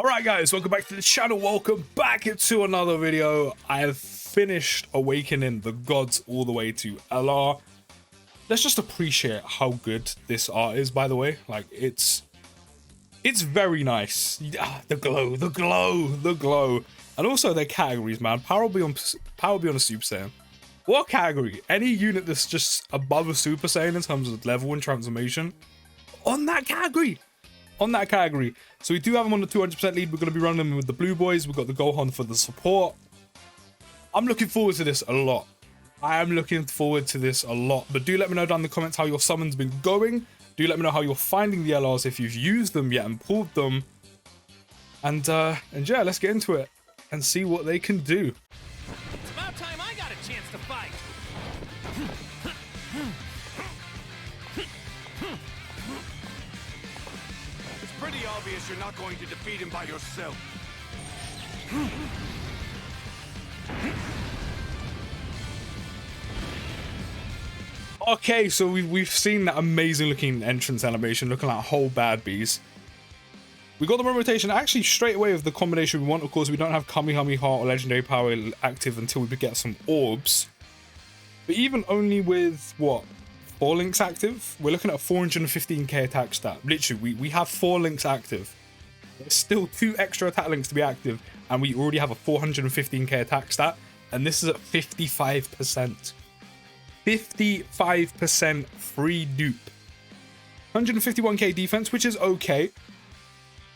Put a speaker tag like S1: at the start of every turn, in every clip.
S1: Alright guys, welcome back to the channel, welcome back into another video. I have finished awakening the gods all the way to LR. Let's just appreciate how good this art is, by the way. Like, it's very nice. The glow. And also their categories, man. Power Beyond a Super Saiyan. What category? Any unit that's just above a Super Saiyan in terms of level and transformation, on that category. So we do have them on the 200% lead. We're going to be running them with the blue boys. We've got the Gohan for the support. I'm looking forward to this a lot. But do let me know down in the comments how your summons been going. Do let me know how you're finding the LRs, if you've used them yet and pulled them. And yeah, let's get into it and see what they can do.
S2: It's about time I got a chance to fight.
S3: It's pretty obvious you're not going to defeat him by yourself.
S1: Okay, so we've seen that amazing looking entrance animation, looking like whole bad bees. We got the rotation actually straight away with the combination we want. Of course, we don't have Kamehameha or Legendary Power active until we get some orbs. But even only with, what, 4 links active? We're looking at a 415k attack stat. Literally, we have 4 links active. There's still 2 extra attack links to be active, and we already have a 415k attack stat. And this is at 55%. 55% free dupe. 151k defense, which is okay.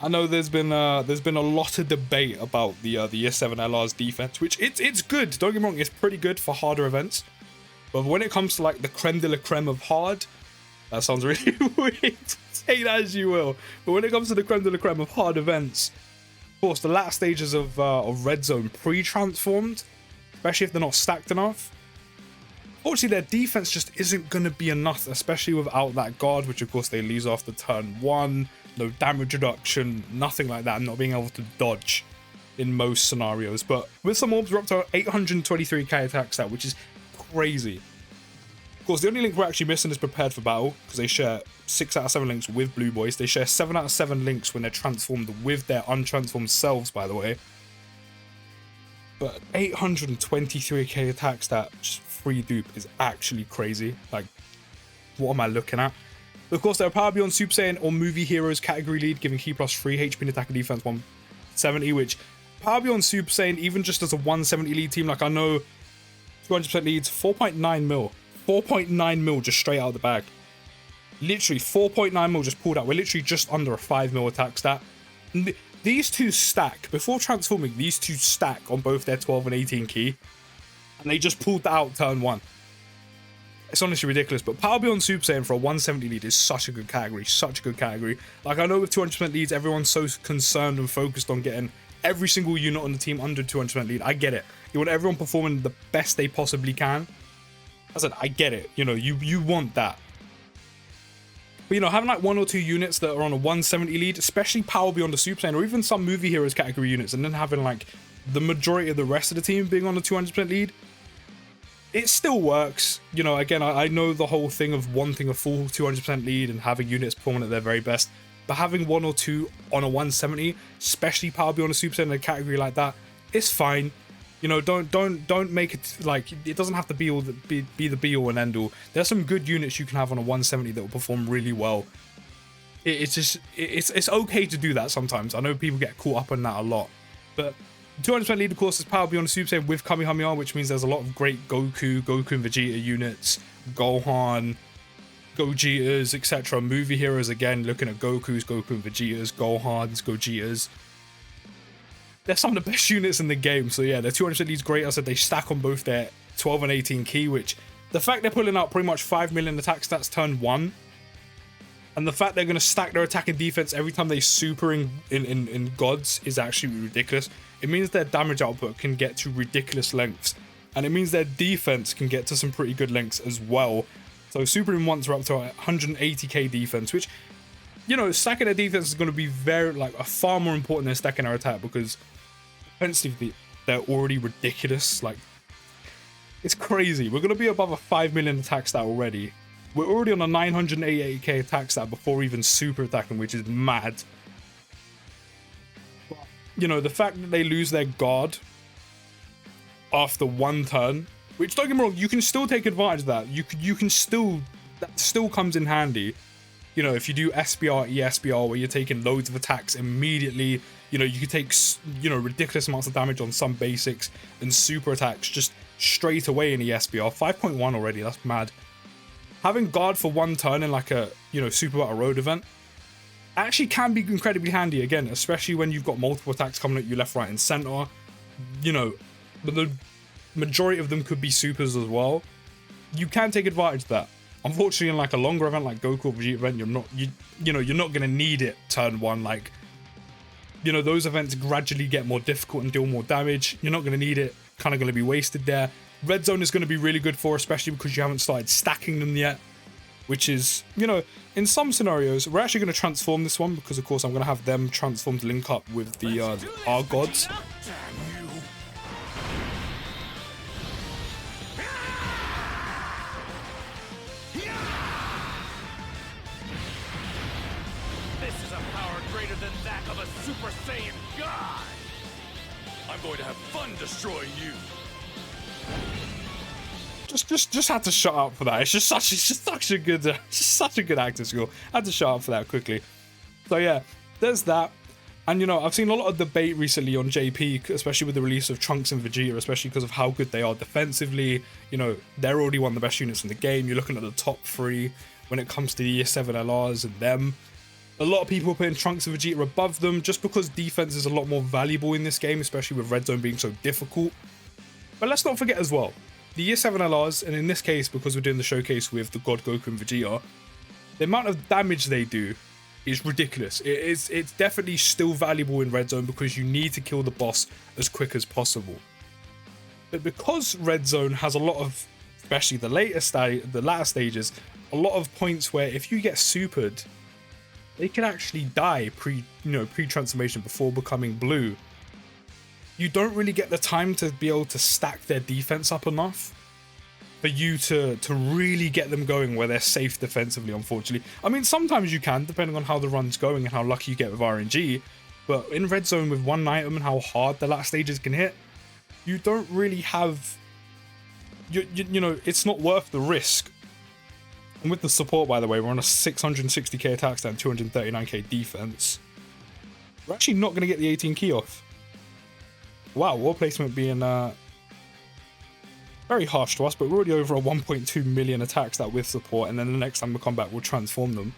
S1: I know there's been a lot of debate about the Year 7 LR's defense, which it's good. Don't get me wrong, it's pretty good for harder events. But when it comes to like the creme de la creme of hard, that sounds really weird. Say that as you will. But when it comes to the creme de la creme of hard events, of course, the last stages of Red Zone pre-transformed, especially if they're not stacked enough. Fortunately, their defense just isn't going to be enough, especially without that guard, which of course they lose after turn 1. No damage reduction, nothing like that, not being able to dodge in most scenarios. But with some orbs, we're up to 823k attack stat, which is crazy. Of course, the only link we're actually missing is Prepared for Battle, because they share 6 out of 7 links with Blue Boys. They share 7 out of 7 links when they're transformed with their untransformed selves, by the way. But 823k attack stat, just free dupe, is actually crazy. Like, what am I looking at? Of course, there are Power Beyond Super Saiyan or Movie Heroes category lead, giving Key Plus 3 HP and attack and defense 170, which Power Beyond Super Saiyan, even just as a 170 lead team, like I know 200% leads, 4.9 mil. 4.9 mil just straight out of the bag. Literally, 4.9 mil just pulled out. We're literally just under a 5 mil attack stat. And these two stack, before transforming, these two stack on both their 12 and 18 key. And they just pulled that out turn 1. It's honestly ridiculous, but Power Beyond Super Saiyan for a 170 lead is such a good category, Like, I know with 200% leads, everyone's so concerned and focused on getting every single unit on the team under 200% lead. I get it. You want everyone performing the best they possibly can. I said, I get it. You know, you want that. But, you know, having like 1 or 2 units that are on a 170 lead, especially Power Beyond the Super Saiyan, or even some Movie Heroes category units, and then having like the majority of the rest of the team being on a 200% lead, it still works. You know, again, I know the whole thing of wanting a full 200% lead and having units performing at their very best, but having 1 or 2 on a 170, especially Power Beyond a Super Saiyan in a category like that, it's fine. You know, don't make it like, it doesn't have to be the be all and end all. There's some good units you can have on a 170 that will perform really well. It's okay to do that sometimes. I know people get caught up on that a lot, but 200% lead, of course, is Power Beyond Super Saiyan with Kamehameha, which means there's a lot of great Goku and Vegeta units, Gohan, Gogetas, etc. Movie Heroes, again, looking at Goku and Vegetas, Gohans, Gogetas. They're some of the best units in the game, so yeah, their 200% lead's great. I said they stack on both their 12 and 18 key, which the fact they're pulling out pretty much 5 million attack stats turn 1, and the fact they're going to stack their attack and defense every time they super in gods is actually ridiculous. It means their damage output can get to ridiculous lengths, and it means their defense can get to some pretty good lengths as well. So super in once are up to 180k defense, which, you know, stacking their defense is going to be far more important than stacking their attack, because defensively they're already ridiculous. Like, it's crazy. We're going to be above a 5 million attack stat already. We're already on a 988k attack stat before even super attacking, which is mad. you know, the fact that they lose their guard after one turn, which, don't get me wrong, you can still take advantage of that. You can still, that still comes in handy. You know, if you do SBR, ESBR, where you're taking loads of attacks immediately, you know, you can take, you know, ridiculous amounts of damage on some basics and super attacks just straight away in ESBR. 5.1 already, that's mad. Having guard for one turn in like a, you know, Super Battle Road event actually can be incredibly handy, again, especially when you've got multiple attacks coming at you left, right, and center. You know, but the majority of them could be supers as well. You can take advantage of that. Unfortunately, in like a longer event like Goku Vegeta event, you're not gonna need it turn one. Like, you know, those events gradually get more difficult and deal more damage. You're not gonna need it. Kind of gonna be wasted there. Red Zone is gonna be really good for, especially because you haven't started stacking them yet. Which is, you know, in some scenarios, we're actually going to transform this one because, of course, I'm going to have them transform to link up with the our gods.
S2: This is a power greater than that of a Super Saiyan God!
S3: I'm going to have fun destroying you.
S1: Just had to shut up for that. It's just such a good acting skill. I had to shut up for that quickly. So yeah, there's that. And you know, I've seen a lot of debate recently on JP, especially with the release of Trunks and Vegeta, especially because of how good they are defensively. You know, they're already one of the best units in the game. You're looking at the top 3 when it comes to the Year 7 LRs and them. A lot of people putting Trunks and Vegeta above them just because defense is a lot more valuable in this game, especially with Red Zone being so difficult. But let's not forget as well, the Year 7 LRs, and in this case, because we're doing the showcase with the God Goku and Vegeta, the amount of damage they do is ridiculous. It's definitely still valuable in Red Zone because you need to kill the boss as quick as possible. But because Red Zone has a lot of, especially the latter stages, a lot of points where if you get supered, they can actually die pre-transformation before becoming blue. You don't really get the time to be able to stack their defense up enough for you to really get them going where they're safe defensively, unfortunately. I mean, sometimes you can, depending on how the run's going and how lucky you get with RNG, but in Red Zone with one item and how hard the last stages can hit, you don't really have... You know, it's not worth the risk. And with the support, by the way, we're on a 660k attack stat and 239k defense. We're actually not going to get the 18 key off. Wow, war placement being very harsh to us, but we're already over a 1.2 million attack stat with support, and then the next time we come back, we'll transform them.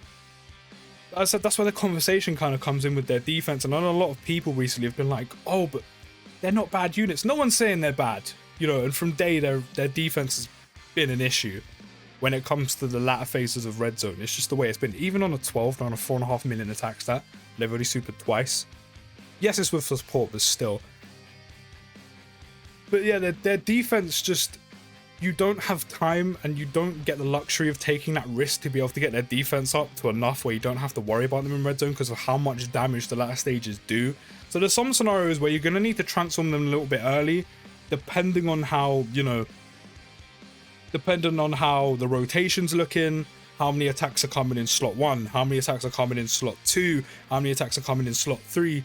S1: As I said, that's where the conversation kind of comes in with their defense, and I know a lot of people recently have been like, oh, but they're not bad units. No one's saying they're bad, you know, and from day, their defense has been an issue when it comes to the latter phases of Red Zone. It's just the way it's been. Even on a 12, they're on a 4.5 million attack stat. They've already supered twice. Yes, it's with support, but still. But yeah, their defense just, you don't have time and you don't get the luxury of taking that risk to be able to get their defense up to enough where you don't have to worry about them in Red Zone because of how much damage the latter stages do. So there's some scenarios where you're going to need to transform them a little bit early, depending on how, you know, depending on how the rotation's looking, how many attacks are coming in slot 1, how many attacks are coming in slot 2, how many attacks are coming in slot 3.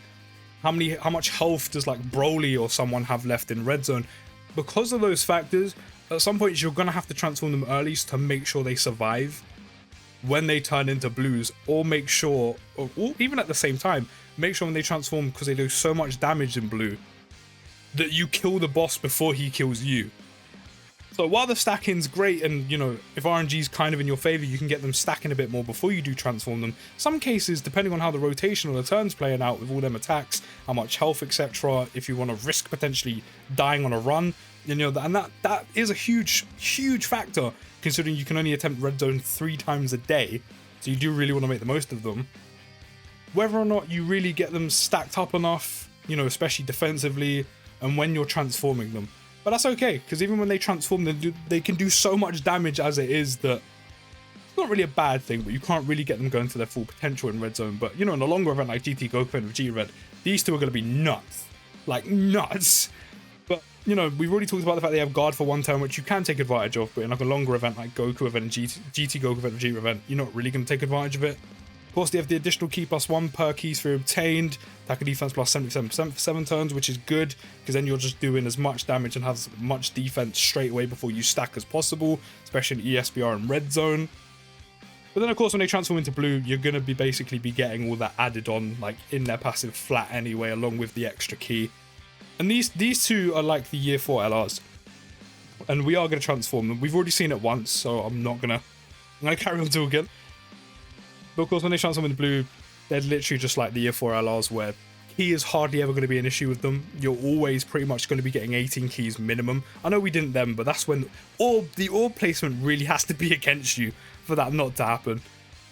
S1: How much health does like Broly or someone have left in Red Zone? Because of those factors, at some point you're gonna have to transform them early to make sure they survive when they turn into blues, or make sure, or even at the same time, make sure when they transform, because they do so much damage in blue, that you kill the boss before he kills you. So while the stacking's great, and you know, if RNG's kind of in your favor, you can get them stacking a bit more before you do transform them. Some cases, depending on how the rotation or the turn's playing out with all them attacks, how much health, etc., if you want to risk potentially dying on a run, you know, and that is a huge factor, considering you can only attempt Red Zone 3 times a day, so you do really want to make the most of them. Whether or not you really get them stacked up enough, you know, especially defensively, and when you're transforming them. But that's okay, because even when they transform, they can do so much damage as it is that it's not really a bad thing, but you can't really get them going to their full potential in Red Zone. But, you know, in a longer event like GT Goku and Vegeta Red, these two are going to be nuts. Like, nuts. But, you know, we've already talked about the fact they have guard for one turn, which you can take advantage of, but in like a longer event like Goku event and GT Goku event, Vegeta event, you're not really going to take advantage of it. Of course, they have the additional key +1 per key sphere obtained, attack and defense plus 77% for 7 turns, which is good, because then you're just doing as much damage and have as much defense straight away before you stack as possible, especially in ESBR and red zone. But then, of course, when they transform into blue, you're going to be basically getting all that added on, like, in their passive flat anyway, along with the extra key. And these two are like the Year 4 LRs. And we are going to transform them. We've already seen it once, so I'm going to carry on talking. But, of course, when they transform into blue, they're literally just like the Year 4 LRs, where key is hardly ever going to be an issue with them. You're always pretty much going to be getting 18 keys minimum. I know we didn't then, but that's when the orb placement really has to be against you for that not to happen.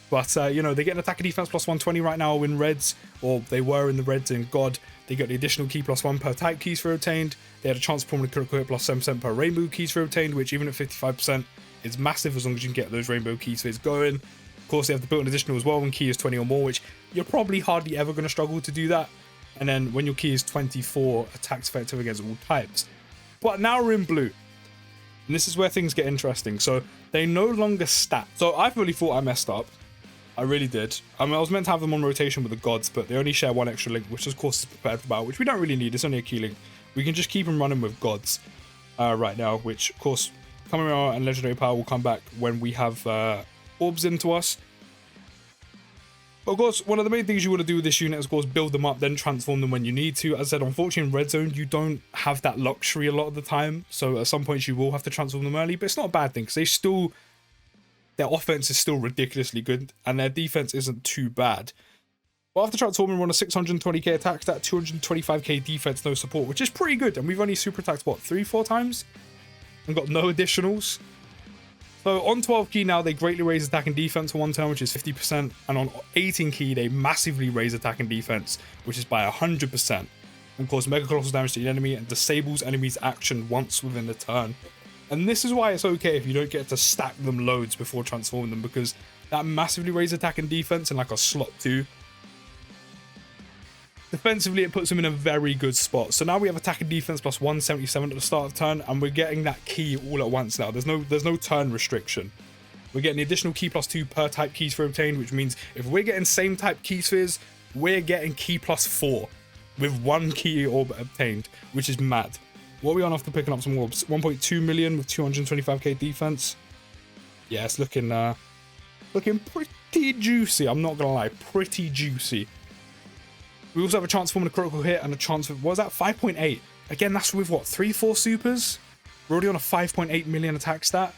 S1: But, you know, they get an attack and defense plus 120 right now in reds, or they were in the reds in God. They got the additional key +1 per type keys for obtained. They had a chance to perform a critical hit plus 7% per rainbow keys for obtained, which even at 55% is massive as long as you can get those rainbow keys for going. Of course, they have the built-in additional as well when key is 20 or more, which you're probably hardly ever going to struggle to do that. And then when your key is 24, attacks effective against all types. But now we're in blue. And this is where things get interesting. So they no longer stat. So I really thought I messed up. I really did. I mean, I was meant to have them on rotation with the gods, but they only share one extra link, which of course is prepared for battle, which we don't really need. It's only a key link. We can just keep them running with gods right now, which of course, Kamehameha and Legendary Power will come back when we have orbs into us. But of course, one of the main things you want to do with this unit is, of course, build them up, then transform them when you need to. As I said, unfortunately, in Red Zone, you don't have that luxury a lot of the time. So at some points, you will have to transform them early, but it's not a bad thing because their offense is still ridiculously good and their defense isn't too bad. But after transforming, we're on a 620k attack stat, 225k defense, no support, which is pretty good. And we've only super attacked, what, 3-4 times? And got no additionals. So on 12 key now, they greatly raise attack and defense for 1 turn, which is 50%. And on 18 key, they massively raise attack and defense, which is by 100%. And cause mega colossal damage to the enemy and disables enemies' action once within the turn. And this is why it's okay if you don't get to stack them loads before transforming them, because that massively raise attack and defense in like a slot 2. Defensively, it puts them in a very good spot. So now we have attack and defense plus 177 at the start of turn, and we're getting that key all at once now. There's no turn restriction. We're getting the additional key +2 per type key sphere obtained, which means if we're getting same type key spheres, we're getting key +4 with 1 key orb obtained, which is mad. What are we on after picking up some orbs? 1.2 million with 225k defense. Yeah, it's looking pretty juicy. I'm not gonna lie, pretty juicy. We also have a chance to perform a critical hit and a chance of, what was that, 5.8? Again, that's with what, 3-4 supers? We're already on a 5.8 million attack stat.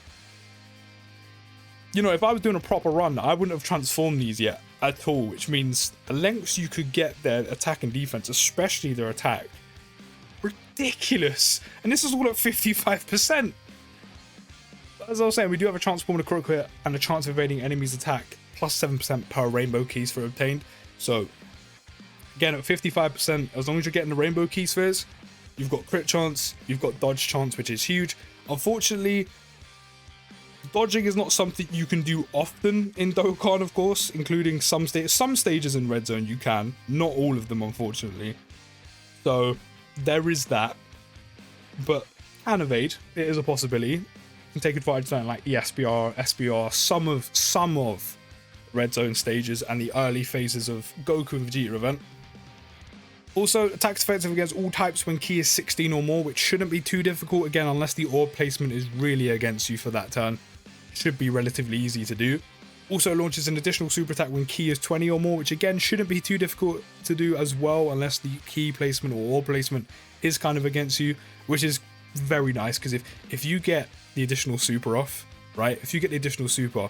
S1: You know, if I was doing a proper run, I wouldn't have transformed these yet at all, which means the lengths you could get their attack and defense, especially their attack, ridiculous. And this is all at 55%. As I was saying, we do have a chance to perform a critical hit and a chance of evading enemies' attack, plus 7% per rainbow keys for obtained. So again, at 55%, as long as you're getting the rainbow key spheres, you've got crit chance, you've got dodge chance, which is huge. Unfortunately, dodging is not something you can do often in Dokkan, of course, including some stages in Red Zone you can, not all of them, unfortunately. So there is that, but can evade, it is a possibility. You can take advantage of something like ESBR, SBR, some of Red Zone stages and the early phases of Goku Vegeta event. Also, attacks effective against all types when key is 16 or more, which shouldn't be too difficult, again, unless the orb placement is really against you for that turn. Should be relatively easy to do. Also launches an additional super attack when key is 20 or more, which again shouldn't be too difficult to do as well, unless the key placement or orb placement is kind of against you, which is very nice, because if you get the additional super off, right, if you get the additional super,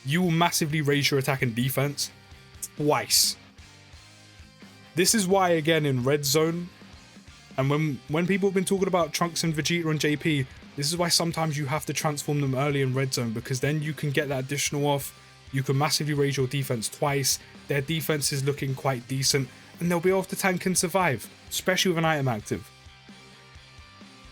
S1: you will massively raise your attack and defense twice. This is why, again, in Red Zone, and when people have been talking about Trunks and Vegeta and JP, this is why sometimes you have to transform them early in Red Zone, because then you can get that additional off, you can massively raise your defense twice, their defense is looking quite decent, and they'll be able to tank and survive, especially with an item active.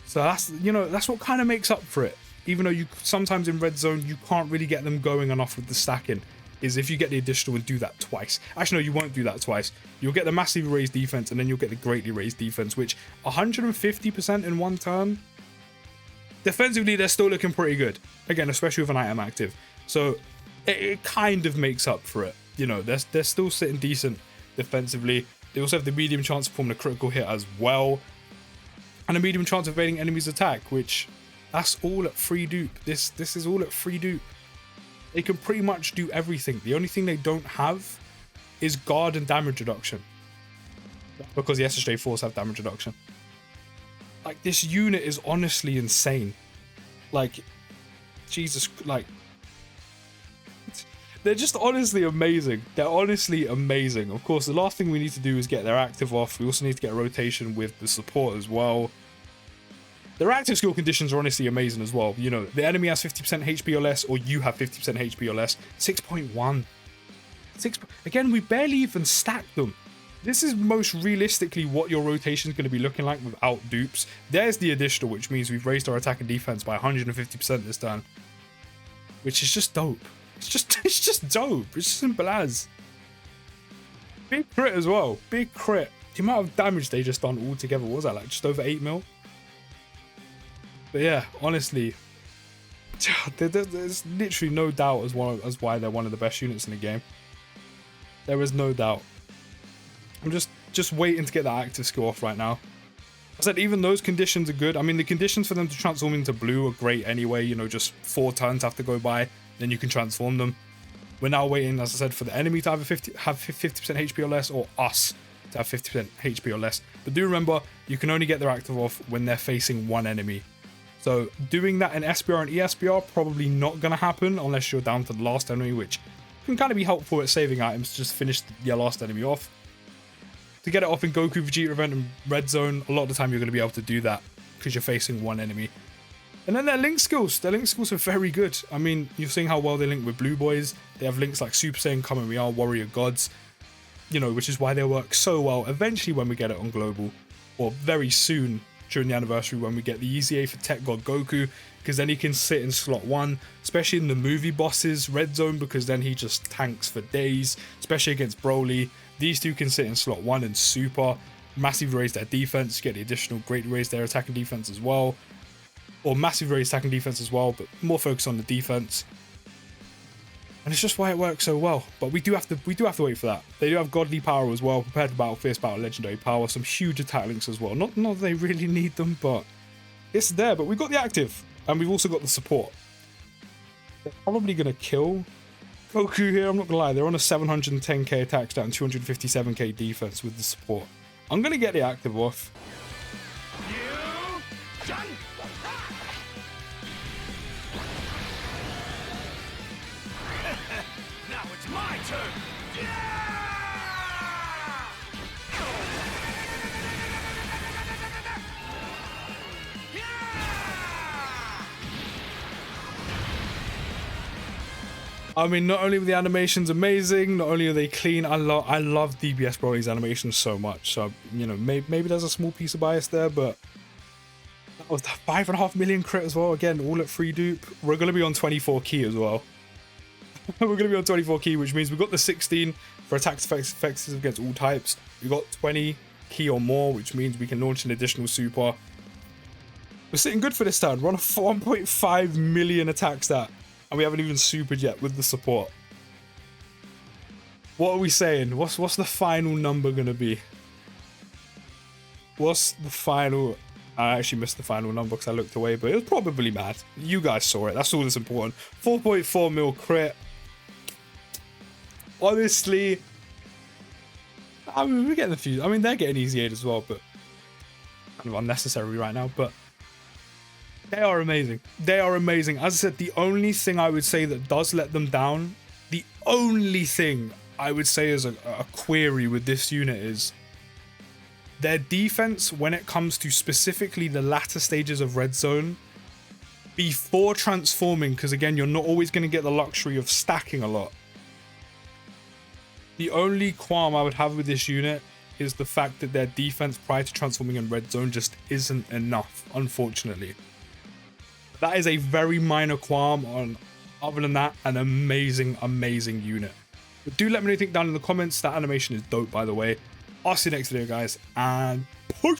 S1: So that's, you know, that's what kind of makes up for it. Even though you sometimes in Red Zone, you can't really get them going enough with the stacking, is if you get the additional and do that twice. Actually, no, you won't do that twice. You'll get the massively raised defense, and then you'll get the greatly raised defense, which 150% in 1 turn. Defensively, they're still looking pretty good. Again, especially with an item active. So it kind of makes up for it. you know, they're still sitting decent defensively. They also have the medium chance of forming a critical hit as well, and a medium chance of evading enemies' attack, which that's all at free dupe. This is all at free dupe. They can pretty much do everything. The only thing they don't have is guard and damage reduction, because the SSJ 4s have damage reduction. Like, this unit is honestly insane. Like, Jesus, like, they're just honestly amazing. They're honestly amazing. Of course, the last thing we need to do is get their active off. We also need to get a rotation with the support as well. Their active skill conditions are honestly amazing as well. You know, the enemy has 50% HP or less, or you have 50% HP or less. 6.1. Again, we barely even stacked them. This is most realistically what your rotation is going to be looking like without dupes. There's the additional, which means we've raised our attack and defense by 150% this turn, which is just dope. It's just dope. It's simple as. Big crit as well. Big crit. The amount of damage they just done all together, what was that, like just over 8 mil? But yeah, honestly, there's literally no doubt as why they're one of the best units in the game. There is no doubt. I'm just waiting to get that active skill off right now. I said even those conditions are good. I mean, the conditions for them to transform into blue are great anyway. You know, just 4 turns have to go by, then you can transform them. We're now waiting, as I said, for the enemy to have 50% HP or less, or us to have 50% HP or less. But do remember, you can only get their active off when they're facing one enemy. So doing that in SBR and ESBR probably not going to happen unless you're down to the last enemy, which can kind of be helpful at saving items to just finish your last enemy off. To get it off in Goku Vegeta event and Red Zone, a lot of the time you're going to be able to do that because you're facing one enemy. And then their link skills are very good. I mean, you're seeing how well they link with Blue Boys. They have links like Super Saiyan, Kamehameha, Warrior Gods, you know, which is why they work so well eventually when we get it on Global, or very soon during the anniversary when we get the EZA for Tech God Goku, because then he can sit in slot 1, especially in the movie bosses Red Zone, because then he just tanks for days, especially against Broly. These two can sit in slot 1 and Super, massively raise their defense, get the additional greatly raise their attack and defense as well, or massively raise attack and defense as well, but more focus on the defense. And it's just why it works so well. But we do have to wait for that. They do have godly power as well, prepared for battle, fierce battle, legendary power, some huge attack links as well. Not that they really need them, but it's there. But we've got the active, and we've also got the support. They're probably gonna kill Goku here, I'm not gonna lie. They're on a 710k attack stat and 257k defense with the support. I'm gonna get the active off.
S2: Now it's my turn.
S1: I mean, not only were the animations amazing, not only are they clean, I love DBS Broly's animations so much. So, you know, maybe there's a small piece of bias there, but that was the 5.5 million crit as well. Again, all at free dupe. We're going to be on 24 key as well. We're going to be on 24 key, which means we've got the 16 for attacks effects against all types. We've got 20 key or more, which means we can launch an additional super. We're sitting good for this turn. We're on a 1.5 million attack stat, and we haven't even supered yet with the support. What are we saying? What's the final number gonna be? What's the final? I actually missed the final number because I looked away, but it was probably mad. You guys saw it. That's all that's important. 4.4 mil crit. Honestly, I mean, we're getting a few. I mean, they're getting easy 8 as well, but kind of unnecessary right now. But they are amazing. They are amazing. As I said, the only thing I would say that does let them down, the only thing I would say is a query with this unit is their defense when it comes to specifically the latter stages of Red Zone before transforming, because again, you're not always going to get the luxury of stacking a lot. The only qualm I would have with this unit is the fact that their defense prior to transforming in Red Zone just isn't enough, unfortunately. That is a very minor qualm. Other than that, an amazing, amazing unit. But do let me know what you think down in the comments. That animation is dope, by the way. I'll see you next video, guys, and peace.